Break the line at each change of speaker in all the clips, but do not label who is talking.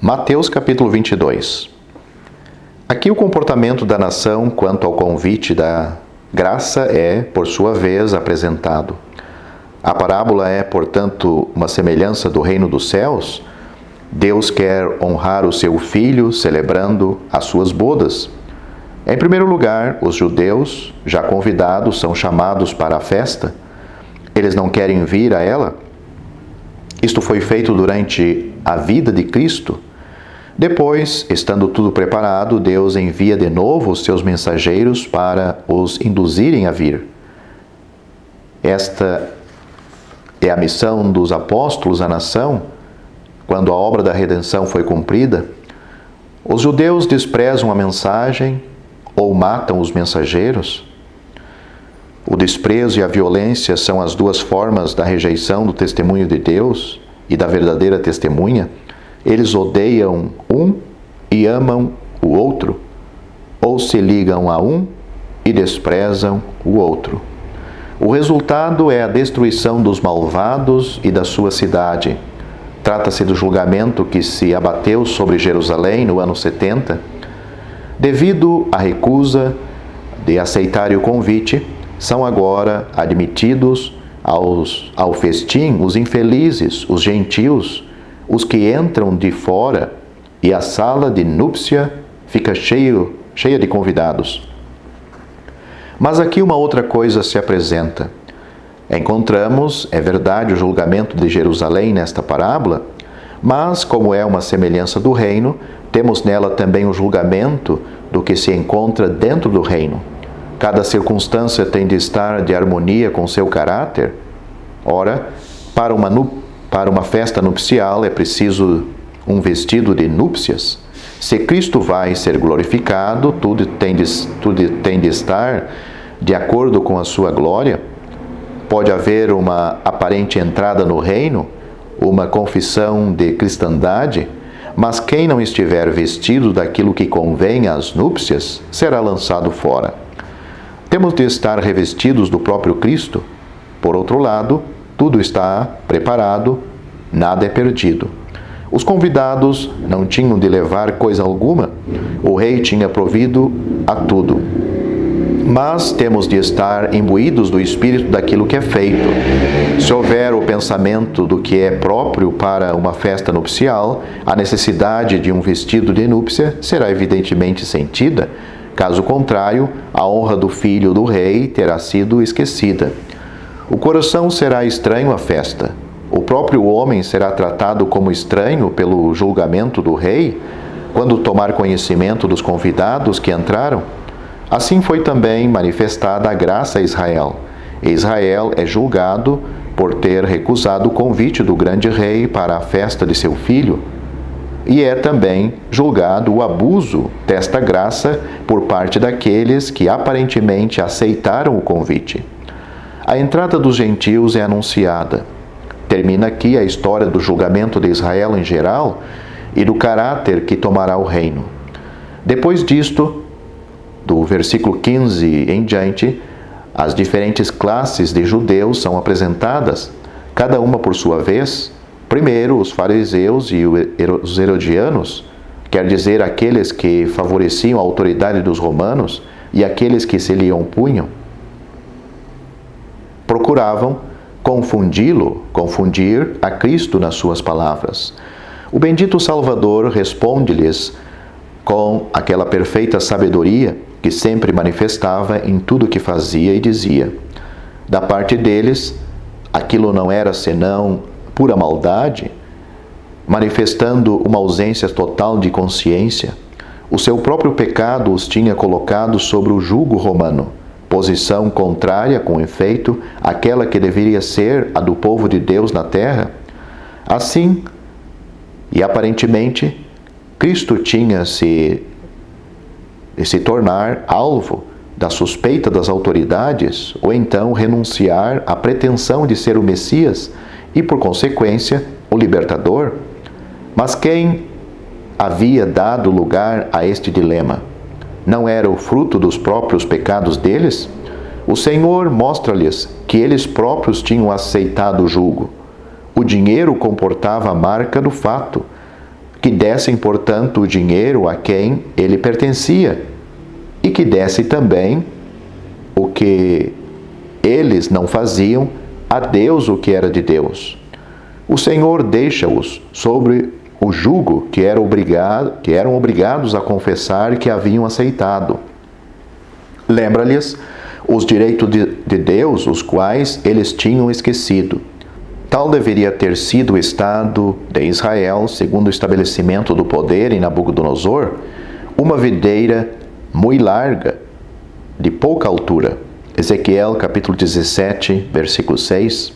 Mateus capítulo 22. Aqui o comportamento da nação quanto ao convite da graça é, por sua vez, apresentado. A parábola é, portanto, uma semelhança do reino dos céus. Deus quer honrar o seu Filho celebrando as suas bodas. Em primeiro lugar, os judeus, já convidados, são chamados para a festa. Eles não querem vir a ela. Isto foi feito durante a vida de Cristo. Depois, estando tudo preparado, Deus envia de novo os seus mensageiros para os induzirem a vir. Esta é a missão dos apóstolos à nação. Quando a obra da redenção foi cumprida, os judeus desprezam a mensagem ou matam os mensageiros. O desprezo e a violência são as duas formas da rejeição do testemunho de Deus e da verdadeira testemunha. Eles odeiam um e amam o outro, ou se ligam a um e desprezam o outro. O resultado é a destruição dos malvados e da sua cidade. Trata-se do julgamento que se abateu sobre Jerusalém no ano 70. Devido à recusa de aceitar o convite, são agora admitidos ao festim os infelizes, os gentios, os que entram de fora, e a sala de núpcia fica cheia de convidados. Mas aqui uma outra coisa se apresenta. Encontramos, é verdade, o julgamento de Jerusalém nesta parábola, mas, como é uma semelhança do reino, temos nela também o julgamento do que se encontra dentro do reino. Cada circunstância tem de estar de harmonia com seu caráter. Ora, para uma festa nupcial é preciso um vestido de núpcias. Se Cristo vai ser glorificado, tudo tem de estar de acordo com a sua glória. Pode haver uma aparente entrada no reino, uma confissão de cristandade, mas quem não estiver vestido daquilo que convém às núpcias será lançado fora. Temos de estar revestidos do próprio Cristo. Por outro lado, tudo está preparado, nada é perdido. Os convidados não tinham de levar coisa alguma, o rei tinha provido a tudo. Mas temos de estar imbuídos do espírito daquilo que é feito. Se houver o pensamento do que é próprio para uma festa nupcial, a necessidade de um vestido de núpcia será evidentemente sentida. Caso contrário, a honra do filho do rei terá sido esquecida. O coração será estranho à festa. O próprio homem será tratado como estranho pelo julgamento do rei, quando tomar conhecimento dos convidados que entraram. Assim foi também manifestada a graça a Israel. Israel é julgado por ter recusado o convite do grande rei para a festa de seu filho. E é também julgado o abuso desta graça por parte daqueles que aparentemente aceitaram o convite. A entrada dos gentios é anunciada. Termina aqui a história do julgamento de Israel em geral e do caráter que tomará o reino. Depois disto, do versículo 15 em diante, as diferentes classes de judeus são apresentadas, cada uma por sua vez. Primeiro, os fariseus e os herodianos, quer dizer, aqueles que favoreciam a autoridade dos romanos e aqueles que se lhe opunham, procuravam confundir a Cristo nas suas palavras. O bendito Salvador responde-lhes com aquela perfeita sabedoria que sempre manifestava em tudo o que fazia e dizia. Da parte deles, aquilo não era senão pura maldade, manifestando uma ausência total de consciência. O seu próprio pecado os tinha colocado sobre o jugo romano, posição contrária, com efeito, àquela que deveria ser a do povo de Deus na terra. Assim, e aparentemente, Cristo tinha de se tornar alvo da suspeita das autoridades, ou então renunciar à pretensão de ser o Messias e, por consequência, o libertador. Mas quem havia dado lugar a este dilema? Não era o fruto dos próprios pecados deles? O Senhor mostra-lhes que eles próprios tinham aceitado o jugo. O dinheiro comportava a marca do fato. que dessem, portanto, o dinheiro a quem ele pertencia, e que desse também o que eles não faziam a Deus o que era de Deus. O Senhor deixa-os sobre o jugo que eram obrigados a confessar que haviam aceitado. Lembra-lhes os direitos de Deus, os quais eles tinham esquecido. Tal deveria ter sido o Estado de Israel, segundo o estabelecimento do poder em Nabucodonosor, uma videira muito larga, de pouca altura. Ezequiel, capítulo 17, versículo 6.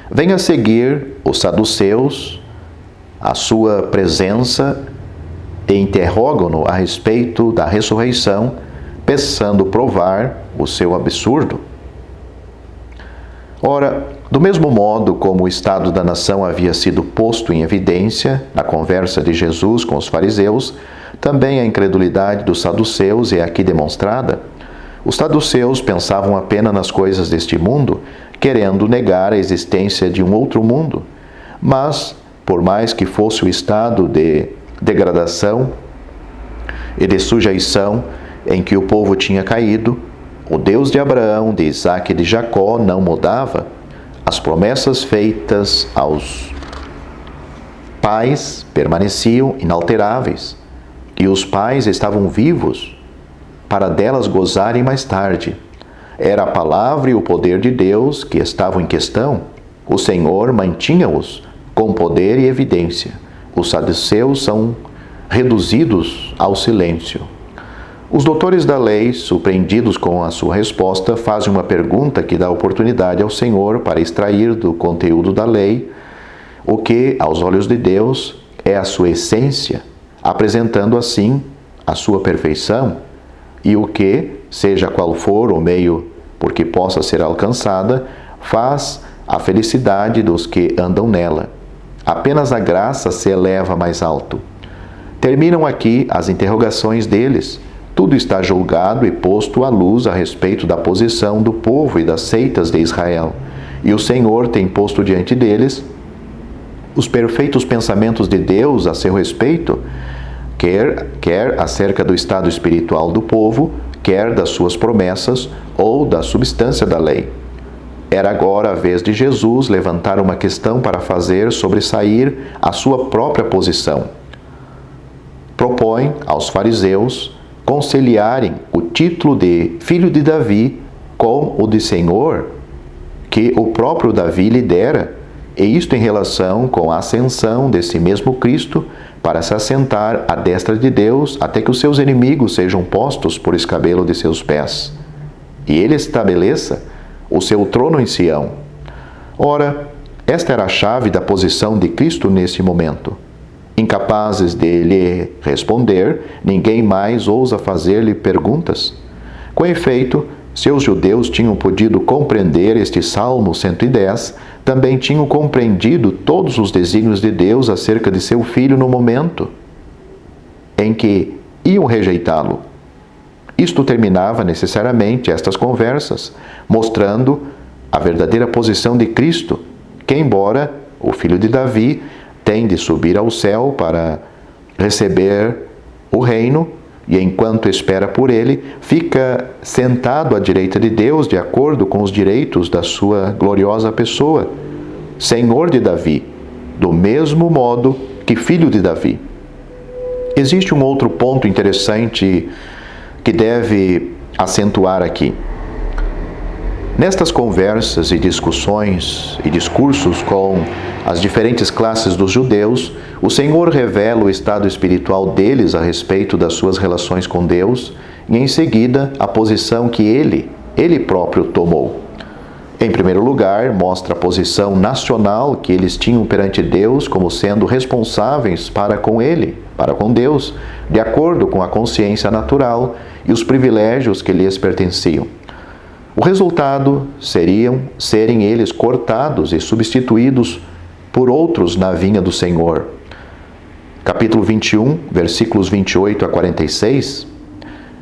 Vem a seguir os saduceus, a sua presença, e interrogam-no a respeito da ressurreição, pensando provar o seu absurdo. Ora, do mesmo modo como o estado da nação havia sido posto em evidência na conversa de Jesus com os fariseus, também a incredulidade dos saduceus é aqui demonstrada. Os saduceus pensavam apenas nas coisas deste mundo, querendo negar a existência de um outro mundo. Mas, por mais que fosse o estado de degradação e de sujeição em que o povo tinha caído, o Deus de Abraão, de Isaque e de Jacó não mudava. As promessas feitas aos pais permaneciam inalteráveis, e os pais estavam vivos para delas gozarem mais tarde. Era a palavra e o poder de Deus que estavam em questão. O Senhor mantinha-os com poder e evidência. Os saduceus são reduzidos ao silêncio. Os doutores da lei, surpreendidos com a sua resposta, fazem uma pergunta que dá oportunidade ao Senhor para extrair do conteúdo da lei o que, aos olhos de Deus, é a sua essência, apresentando assim a sua perfeição, e o que, seja qual for o meio por que possa ser alcançada, faz a felicidade dos que andam nela. Apenas a graça se eleva mais alto. Terminam aqui as interrogações deles. Tudo está julgado e posto à luz a respeito da posição do povo e das seitas de Israel. E o Senhor tem posto diante deles os perfeitos pensamentos de Deus a seu respeito, quer acerca do estado espiritual do povo, quer das suas promessas ou da substância da lei. Era agora a vez de Jesus levantar uma questão para fazer sobressair a sua própria posição. Propõe aos fariseus conciliarem o título de filho de Davi com o de Senhor, que o próprio Davi lhe dera, e isto em relação com a ascensão desse mesmo Cristo para se assentar à destra de Deus até que os seus inimigos sejam postos por escabelo de seus pés, e ele estabeleça o seu trono em Sião. Ora, esta era a chave da posição de Cristo nesse momento. Incapazes de lhe responder, ninguém mais ousa fazer-lhe perguntas. Com efeito, se os judeus tinham podido compreender este Salmo 110, também tinham compreendido todos os desígnios de Deus acerca de seu filho no momento em que iam rejeitá-lo. Isto terminava necessariamente estas conversas, mostrando a verdadeira posição de Cristo, que, embora o filho de Davi, tem de subir ao céu para receber o reino, e enquanto espera por ele, fica sentado à direita de Deus de acordo com os direitos da sua gloriosa pessoa, Senhor de Davi, do mesmo modo que filho de Davi. Existe um outro ponto interessante que deve acentuar aqui. Nestas conversas e discussões e discursos com as diferentes classes dos judeus, o Senhor revela o estado espiritual deles a respeito das suas relações com Deus e, em seguida, a posição que ele próprio tomou. Em primeiro lugar, mostra a posição nacional que eles tinham perante Deus como sendo responsáveis para com Deus, de acordo com a consciência natural e os privilégios que lhes pertenciam. O resultado serem eles cortados e substituídos por outros na vinha do Senhor. Capítulo 21, versículos 28 a 46.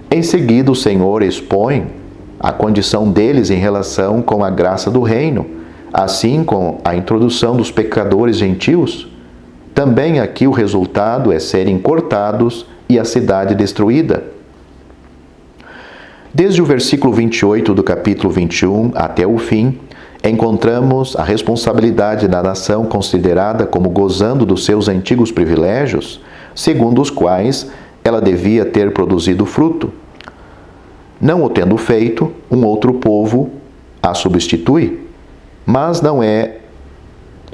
Em seguida, o Senhor expõe a condição deles em relação com a graça do reino, assim com a introdução dos pecadores gentios, também aqui o resultado é serem cortados e a cidade destruída. Desde o versículo 28 do capítulo 21 até o fim, encontramos a responsabilidade da nação considerada como gozando dos seus antigos privilégios, segundo os quais ela devia ter produzido fruto. Não o tendo feito, um outro povo a substitui. Mas não é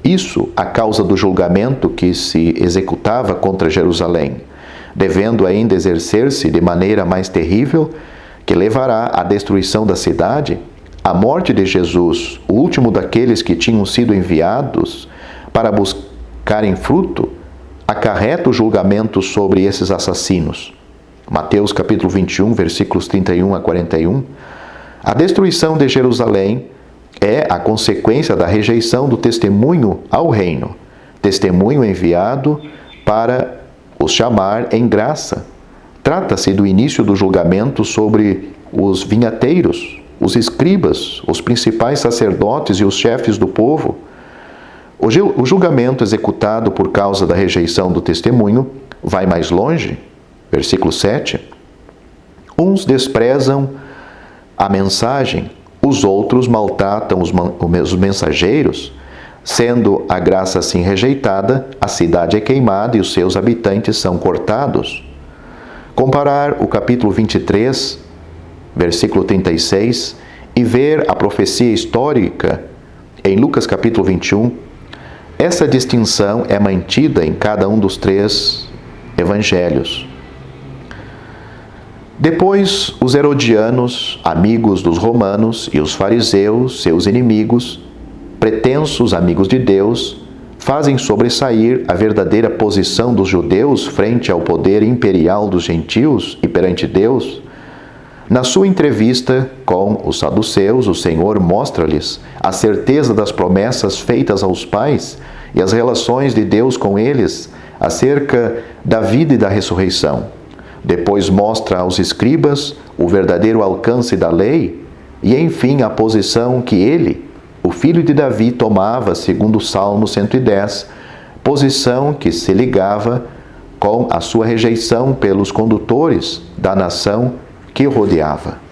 isso a causa do julgamento que se executava contra Jerusalém, devendo ainda exercer-se de maneira mais terrível, que levará à destruição da cidade. A morte de Jesus, o último daqueles que tinham sido enviados para buscarem fruto, acarreta o julgamento sobre esses assassinos. Mateus capítulo 21, versículos 31 a 41. A destruição de Jerusalém é a consequência da rejeição do testemunho ao reino, testemunho enviado para os chamar em graça. Trata-se do início do julgamento sobre os vinhateiros, os escribas, os principais sacerdotes e os chefes do povo. O julgamento executado por causa da rejeição do testemunho vai mais longe. Versículo 7. Uns desprezam a mensagem, os outros maltratam os mensageiros. Sendo a graça assim rejeitada, a cidade é queimada e os seus habitantes são cortados. Comparar o capítulo 23, versículo 36, e ver a profecia histórica em Lucas capítulo 21, essa distinção é mantida em cada um dos três evangelhos. Depois, os herodianos, amigos dos romanos, e os fariseus, seus inimigos, pretensos amigos de Deus, fazem sobressair a verdadeira posição dos judeus frente ao poder imperial dos gentios e perante Deus. Na sua entrevista com os saduceus, o Senhor mostra-lhes a certeza das promessas feitas aos pais e as relações de Deus com eles acerca da vida e da ressurreição. Depois mostra aos escribas o verdadeiro alcance da lei e, enfim, a posição que ele, o filho de Davi, tomava segundo o Salmo 110, posição que se ligava com a sua rejeição pelos condutores da nação que o rodeava.